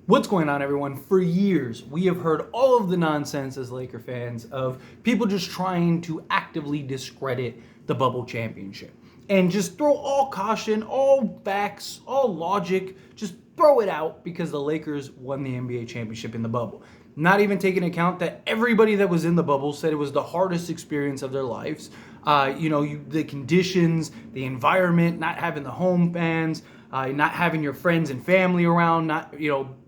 What's going on, everyone? For years, we have heard all of the nonsense as Laker fans of people just trying to actively discredit the bubble championship and just throw all caution, all facts, all logic, just throw it out because the Lakers won the NBA championship in the bubble. Not even taking into account that everybody that was in the bubble said it was the hardest experience of their lives. The conditions, the environment, not having the home fans, not having your friends and family around, not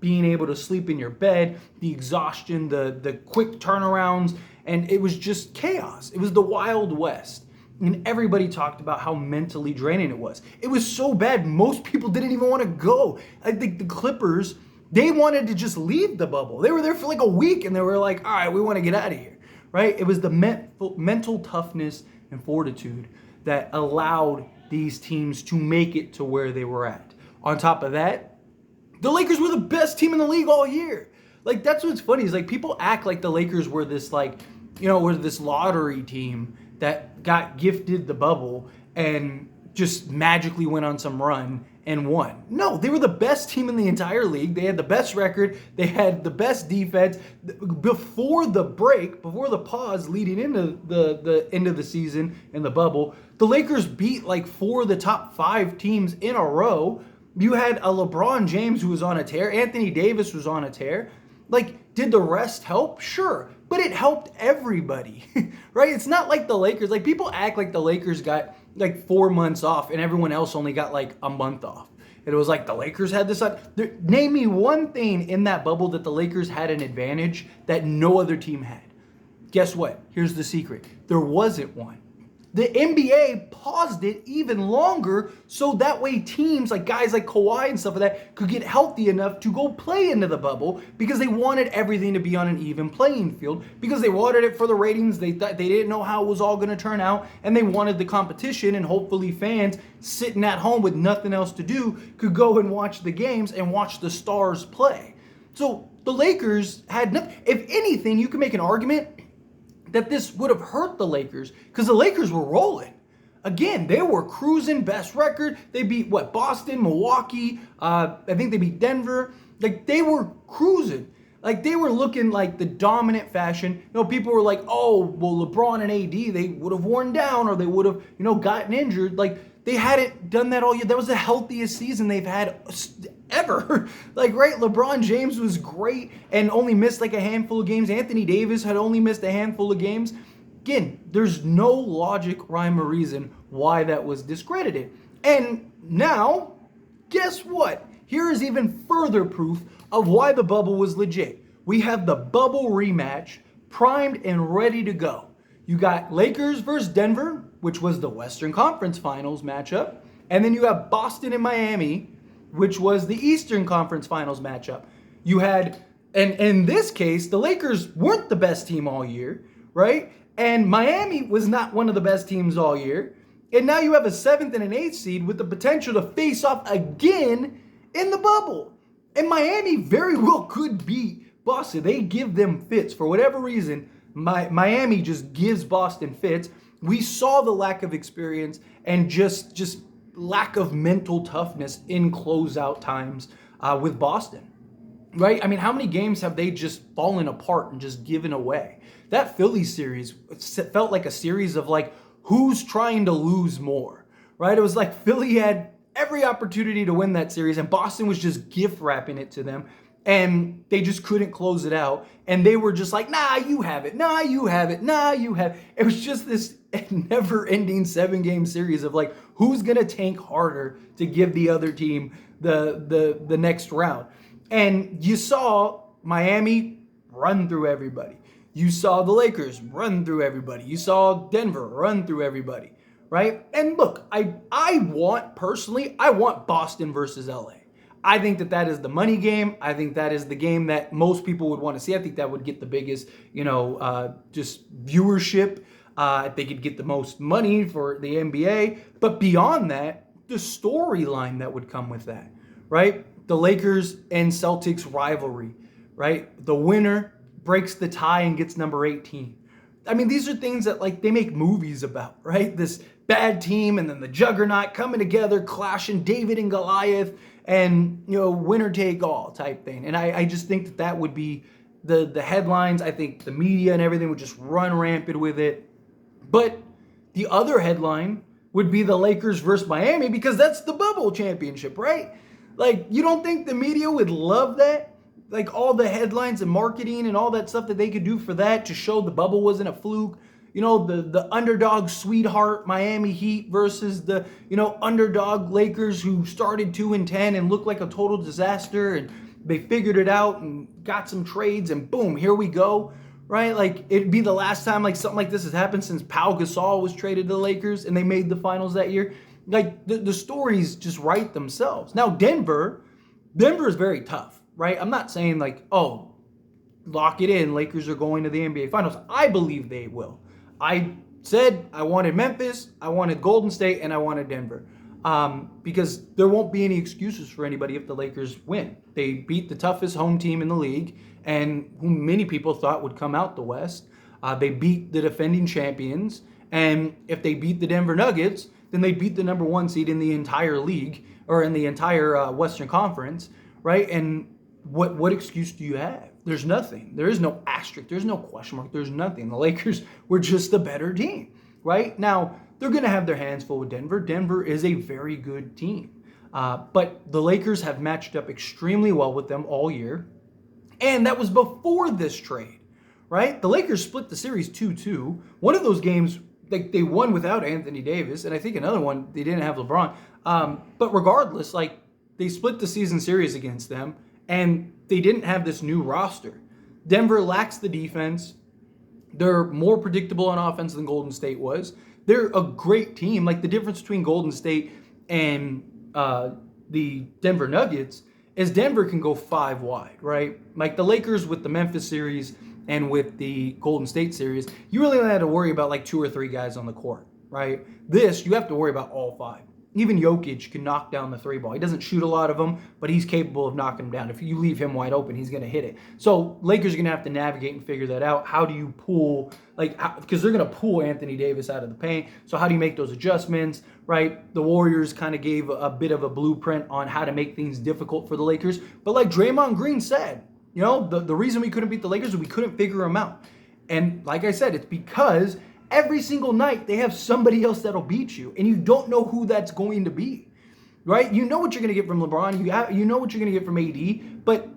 being able to sleep in your bed, the exhaustion, the quick turnarounds, and it was just chaos. It was the Wild West. And everybody talked about how mentally draining it was. It was so bad, most people didn't even want to go. I think the Clippers, they wanted to just leave the bubble. They were there for like a week and they were like, all right, we want to get out of here, right? It was the mental toughness and fortitude that allowed these teams to make it to where they were at. On top of that, the Lakers were the best team in the league all year. Like, that's what's funny is like people act like the Lakers were this were this lottery team that got gifted the bubble and just magically went on some run and won. No, they were the best team in the entire league. They had the best record. They had the best defense. Before the break, before the pause leading into the end of the season in the bubble, the Lakers beat like 4 of the top 5 teams in a row. You had a LeBron James who was on a tear. Anthony Davis was on a tear. Like, did the rest help? Sure. But it helped everybody, right? It's not like the Lakers. Like, people act like the Lakers got like 4 months off and everyone else only got like a month off. It was like the Lakers had this. Name me one thing in that bubble that the Lakers had an advantage that no other team had. Guess what? Here's the secret. There wasn't one. The NBA paused it even longer so that way teams like guys like Kawhi and stuff like that could get healthy enough to go play into the bubble because they wanted everything to be on an even playing field, because they wanted it for the ratings. They didn't know how it was all going to turn out, and they wanted the competition, and hopefully fans sitting at home with nothing else to do could go and watch the games and watch the stars play. So the Lakers had nothing. If anything, you can make an argument that this would have hurt the Lakers because the Lakers were rolling. Again, they were cruising, best record. They beat Boston, Milwaukee. I think they beat Denver. Like, they were cruising. Like, they were looking like the dominant fashion. People were like, oh, well, LeBron and AD, they would have worn down or they would have, gotten injured. Like, they hadn't done that all year. That was the healthiest season they've had ever. Like, right? LeBron James was great and only missed like a handful of games. Anthony Davis had only missed a handful of games. Again, there's no logic, rhyme, or reason why that was discredited. And now, guess what? Here is even further proof of why the bubble was legit. We have the bubble rematch primed and ready to go. You got Lakers versus Denver, which was the Western Conference Finals matchup. And then you have Boston and Miami, which was the Eastern Conference Finals matchup. You had, and in this case, the Lakers weren't the best team all year, right? And Miami was not one of the best teams all year. And now you have a 7th and an 8th seed with the potential to face off again in the bubble. And Miami very well could beat Boston. They give them fits. For whatever reason, Miami just gives Boston fits. We saw the lack of experience and just lack of mental toughness in closeout times with Boston, right? I mean, how many games have they just fallen apart and just given away? That Philly series felt like a series of like, who's trying to lose more, right? It was like Philly had every opportunity to win that series and Boston was just gift wrapping it to them. And they just couldn't close it out. And they were just like, nah, you have it. Nah, you have it. Nah, you have it. It was just this never-ending 7-game series of like, who's going to tank harder to give the other team the next round. And you saw Miami run through everybody. You saw the Lakers run through everybody. You saw Denver run through everybody, right? And look, I want Boston versus LA. I think that is the money game. I think that is the game that most people would want to see. I think that would get the biggest, just viewership. They could get the most money for the NBA. But beyond that, the storyline that would come with that, right? The Lakers and Celtics rivalry, right? The winner breaks the tie and gets number 18. I mean, these are things that like they make movies about, right? This bad team and then the juggernaut coming together, clashing David and Goliath, and winner take all type thing. And I just think that would be the headlines. I think the media and everything would just run rampant with it. But the other headline would be the Lakers versus Miami, because that's the bubble championship, right? Like, you don't think the media would love that? Like, all the headlines and marketing and all that stuff that they could do for that to show the bubble wasn't a fluke. The underdog sweetheart Miami Heat versus the, underdog Lakers who started 2-10 and looked like a total disaster, and they figured it out and got some trades, and boom, here we go, right? Like, it'd be the last time like something like this has happened since Pau Gasol was traded to the Lakers and they made the finals that year. Like, the stories just write themselves. Now, Denver is very tough, right? I'm not saying like, oh, lock it in, Lakers are going to the NBA Finals. I believe they will. I said I wanted Memphis, I wanted Golden State, and I wanted Denver. Because there won't be any excuses for anybody if the Lakers win. They beat the toughest home team in the league, and who many people thought would come out the West. They beat the defending champions, and if they beat the Denver Nuggets, then they beat the number 1 seed in the entire league, or in the entire Western Conference, right? And what excuse do you have? There's nothing. There is no asterisk. There's no question mark. There's nothing. The Lakers were just the better team, right? Now, they're going to have their hands full with Denver. Denver is a very good team. But the Lakers have matched up extremely well with them all year. And that was before this trade, right? The Lakers split the series 2-2. One of those games, they won without Anthony Davis. And I think another one, they didn't have LeBron. But regardless, they split the season series against them. And they didn't have this new roster. Denver lacks the defense. They're more predictable on offense than Golden State was. They're a great team. Like, the difference between Golden State and the Denver Nuggets is Denver can go 5 wide, right? Like, the Lakers with the Memphis series and with the Golden State series, you really only had to worry about like 2 or 3 guys on the court, right? This, you have to worry about all 5. Even Jokic can knock down the 3 ball. He doesn't shoot a lot of them, but he's capable of knocking them down. If you leave him wide open, he's going to hit it. So Lakers are going to have to navigate and figure that out. How do you pull, because they're going to pull Anthony Davis out of the paint. So how do you make those adjustments, right? The Warriors kind of gave a bit of a blueprint on how to make things difficult for the Lakers. But like Draymond Green said, the reason we couldn't beat the Lakers is we couldn't figure them out. And like I said, it's because every single night they have somebody else that'll beat you, and you don't know who that's going to be, right? You know what you're going to get from LeBron. You know what you're going to get from AD, but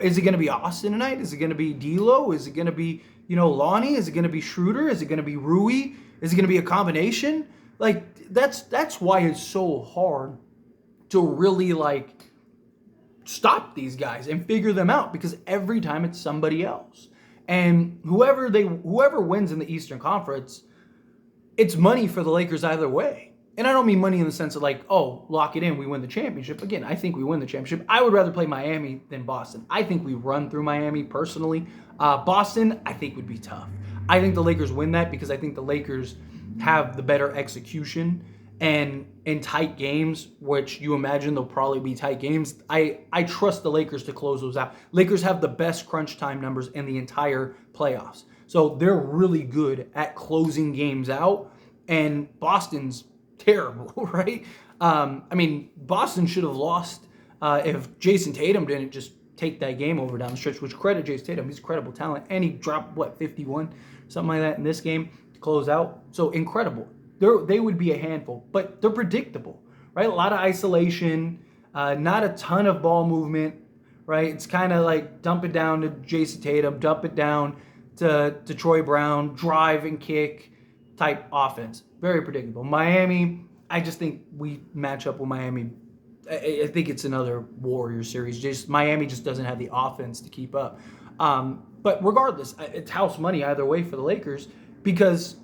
is it going to be Austin tonight? Is it going to be D'Lo? Is it going to be, Lonnie? Is it going to be Schroeder? Is it going to be Rui? Is it going to be a combination? Like, that's why it's so hard to really stop these guys and figure them out, because every time it's somebody else. And whoever wins in the Eastern Conference, it's money for the Lakers either way. And I don't mean money in the sense of lock it in, we win the championship. Again, I think we win the championship. I would rather play Miami than Boston. I think we run through Miami personally. Boston, I think, would be tough. I think the Lakers win that because I think the Lakers have the better execution. And in tight games, which you imagine they'll probably be tight games, I trust the Lakers to close those out. Lakers have the best crunch time numbers in the entire playoffs. So they're really good at closing games out, and Boston's terrible, right? Boston should have lost if Jason Tatum didn't just take that game over down the stretch, which credit Jason Tatum. He's a credible talent, and he dropped, 51? Something like that in this game to close out. So incredible. They would be a handful, but they're predictable, right? A lot of isolation, not a ton of ball movement, right? It's kind of like dump it down to Jason Tatum, dump it down to Troy Brown, drive and kick type offense. Very predictable. Miami, I just think we match up with Miami. I think it's another Warriors series. Miami just doesn't have the offense to keep up. But regardless, it's house money either way for the Lakers, because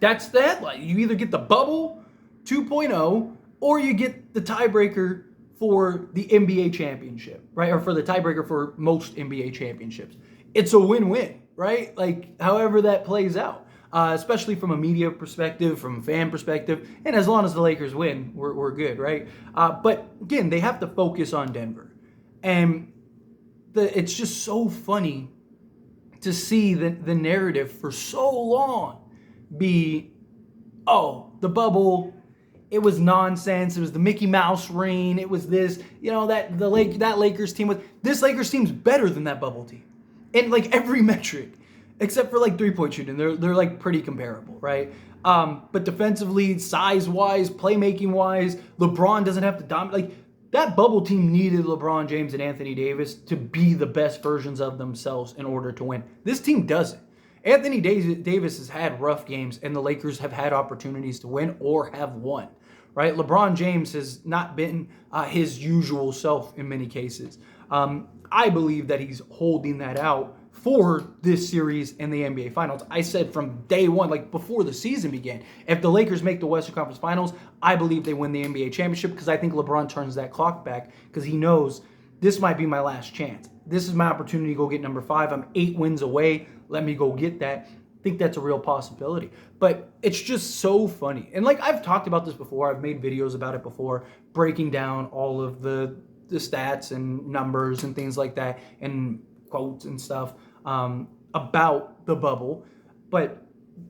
that's the headline. You either get the bubble 2.0 or you get the tiebreaker for the NBA championship, right? Or for the tiebreaker for most NBA championships. It's a win-win, right? Like, however that plays out, especially from a media perspective, from a fan perspective. And as long as the Lakers win, we're good, right? But again, they have to focus on Denver. And it's just so funny to see the narrative for so long be, the bubble, it was nonsense. It was the Mickey Mouse reign. It was this, that Lakers team this Lakers team's better than that bubble team in like every metric, except for like 3-point shooting. They're like pretty comparable, right? But defensively, size-wise, playmaking-wise, LeBron doesn't have to dominate. Like, that bubble team needed LeBron James and Anthony Davis to be the best versions of themselves in order to win. This team doesn't. Anthony Davis has had rough games, and the Lakers have had opportunities to win or have won, right? LeBron James has not been his usual self in many cases. I believe that he's holding that out for this series in the NBA Finals. I said from day one, like before the season began, if the Lakers make the Western Conference Finals, I believe they win the NBA championship because I think LeBron turns that clock back because he knows this might be my last chance. This is my opportunity to go get number 5. I'm 8 wins away. Let me go get that. I think that's a real possibility. But it's just so funny. And like I've talked about this before. I've made videos about it before, breaking down all of the stats and numbers and things like that and quotes and stuff about the bubble. But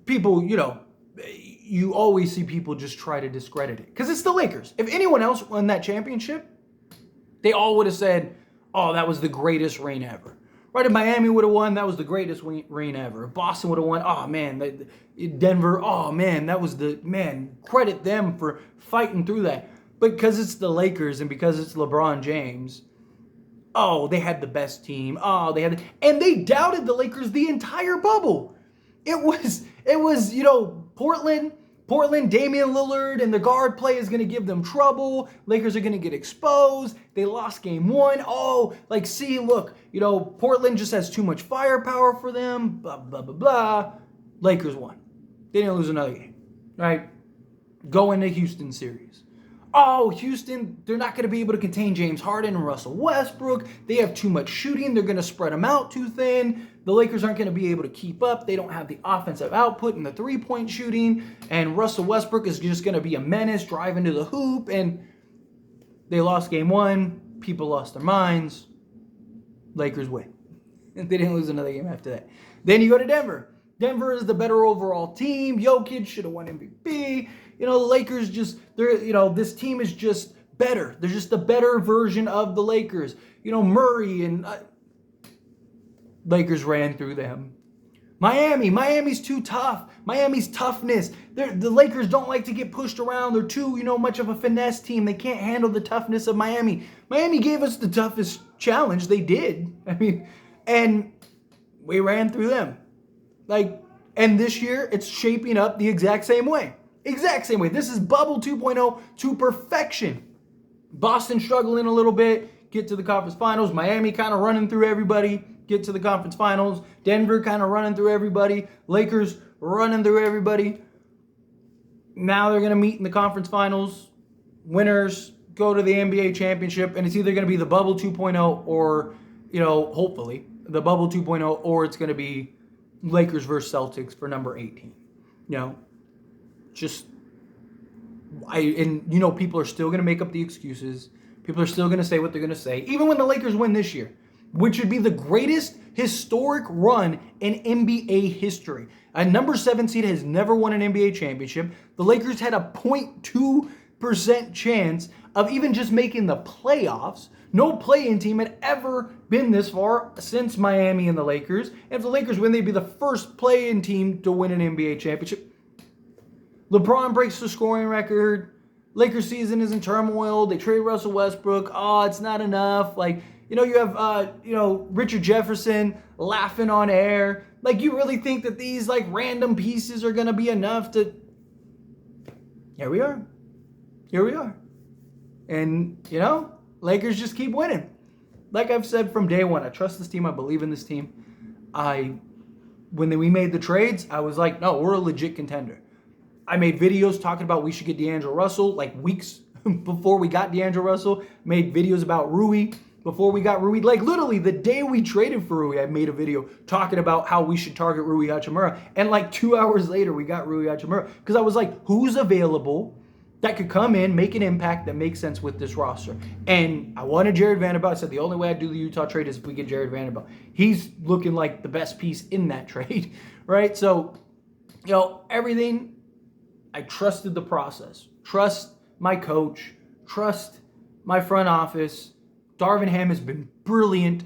people, you always see people just try to discredit it because it's the Lakers. If anyone else won that championship, they all would have said, oh, that was the greatest reign ever. Right? If Miami would have won, that was the greatest reign ever. If Boston would have won, oh, man. Denver, oh, man, credit them for fighting through that. But because it's the Lakers and because it's LeBron James, oh, they had the best team. Oh, and they doubted the Lakers the entire bubble. It was, Portland, Damian Lillard, and the guard play is going to give them trouble. Lakers are going to get exposed. They lost game 1. Oh, look, Portland just has too much firepower for them. Blah, blah, blah, blah. Lakers won. They didn't lose another game, right? Go into Houston series. Oh, Houston, they're not going to be able to contain James Harden and Russell Westbrook. They have too much shooting. They're going to spread them out too thin. The Lakers aren't going to be able to keep up. They don't have the offensive output and the 3-point shooting. And Russell Westbrook is just going to be a menace driving to the hoop. And they lost game 1. People lost their minds. Lakers win. And they didn't lose another game after that. Then you go to Denver. Denver is the better overall team. Jokic should have won MVP. The Lakers this team is just better. They're just the better version of the Lakers. Murray and Lakers ran through them. Miami's too tough. Miami's toughness. The Lakers don't like to get pushed around. They're too, much of a finesse team. They can't handle the toughness of Miami. Miami gave us the toughest challenge. They did. And we ran through them. And this year, it's shaping up the exact same way. Exact same way. This is Bubble 2.0 to perfection. Boston struggling a little bit, get to the conference finals. Miami kind of running through everybody, get to the conference finals. Denver kind of running through everybody. Lakers running through everybody. Now they're going to meet in the conference finals. Winners go to the NBA championship, and it's either going to be the Bubble 2.0 or, hopefully, the Bubble 2.0, or it's going to be Lakers versus Celtics for number 18. People are still going to make up the excuses. People are still going to say what they're going to say. Even when the Lakers win this year, which would be the greatest historic run in NBA history. A number 7 seed has never won an NBA championship. The Lakers had a 0.2% chance of even just making the playoffs. No play-in team had ever been this far since Miami and the Lakers. And if the Lakers win, they'd be the first play-in team to win an NBA championship. LeBron breaks the scoring record. Lakers season is in turmoil. They trade Russell Westbrook. Oh, it's not enough. You have, Richard Jefferson laughing on air. You really think that these, random pieces are going to be enough to... Here we are. And, Lakers just keep winning. Like I've said from day one, I trust this team. I believe in this team. When we made the trades, I was like, no, we're a legit contender. I made videos talking about we should get D'Angelo Russell weeks before we got D'Angelo Russell. Made videos about Rui before we got Rui. Literally the day we traded for Rui, I made a video talking about how we should target Rui Hachimura. And 2 hours later, we got Rui Hachimura. Because I was like, who's available that could come in, make an impact that makes sense with this roster? And I wanted Jared Vanderbilt. I said the only way I'd do the Utah trade is if we get Jared Vanderbilt. He's looking like the best piece in that trade, right? So, everything... I trusted the process. Trust my coach. Trust my front office. Darvin Ham has been brilliant.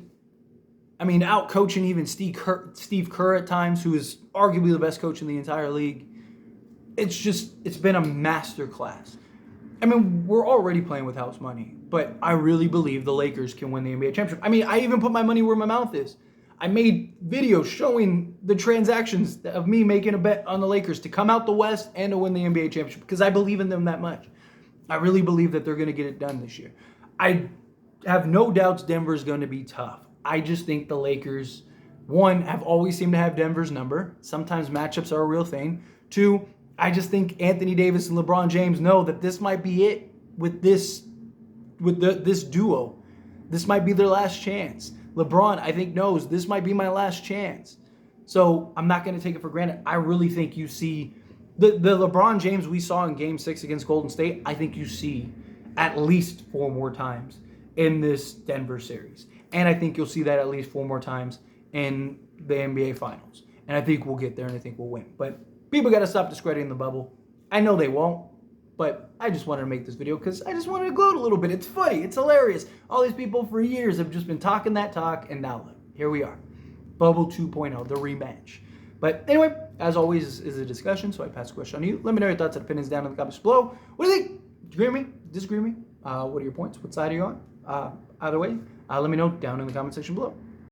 I mean, out coaching even Steve Kerr at times, who is arguably the best coach in the entire league. It's been a masterclass. I mean, we're already playing with house money, but I really believe the Lakers can win the NBA championship. I mean, I even put my money where my mouth is. I made videos showing the transactions of me making a bet on the Lakers to come out the West and to win the NBA championship because I believe in them that much. I really believe that they're going to get it done this year. I have no doubts Denver's going to be tough. I just think the Lakers, one, have always seemed to have Denver's number. Sometimes matchups are a real thing. Two, I just think Anthony Davis and LeBron James know that this might be it with this duo. This might be their last chance. LeBron, I think, knows this might be my last chance. So I'm not going to take it for granted. I really think you see the LeBron James we saw in Game 6 against Golden State, I think you see at least 4 more times in this Denver series. And I think you'll see that at least 4 more times in the NBA Finals. And I think we'll get there and I think we'll win. But people got to stop discrediting the bubble. I know they won't, but I just wanted to make this video because I just wanted to gloat a little bit. It's funny. It's hilarious. All these people for years have just been talking that talk, and now look, here we are. Bubble 2.0, the rematch. But anyway, as always, this is a discussion, so I pass the question on to you. Let me know your thoughts and opinions down in the comments below. What do you think? Do you agree with me? Disagree with me? What are your points? What side are you on? Either way, let me know down in the comment section below.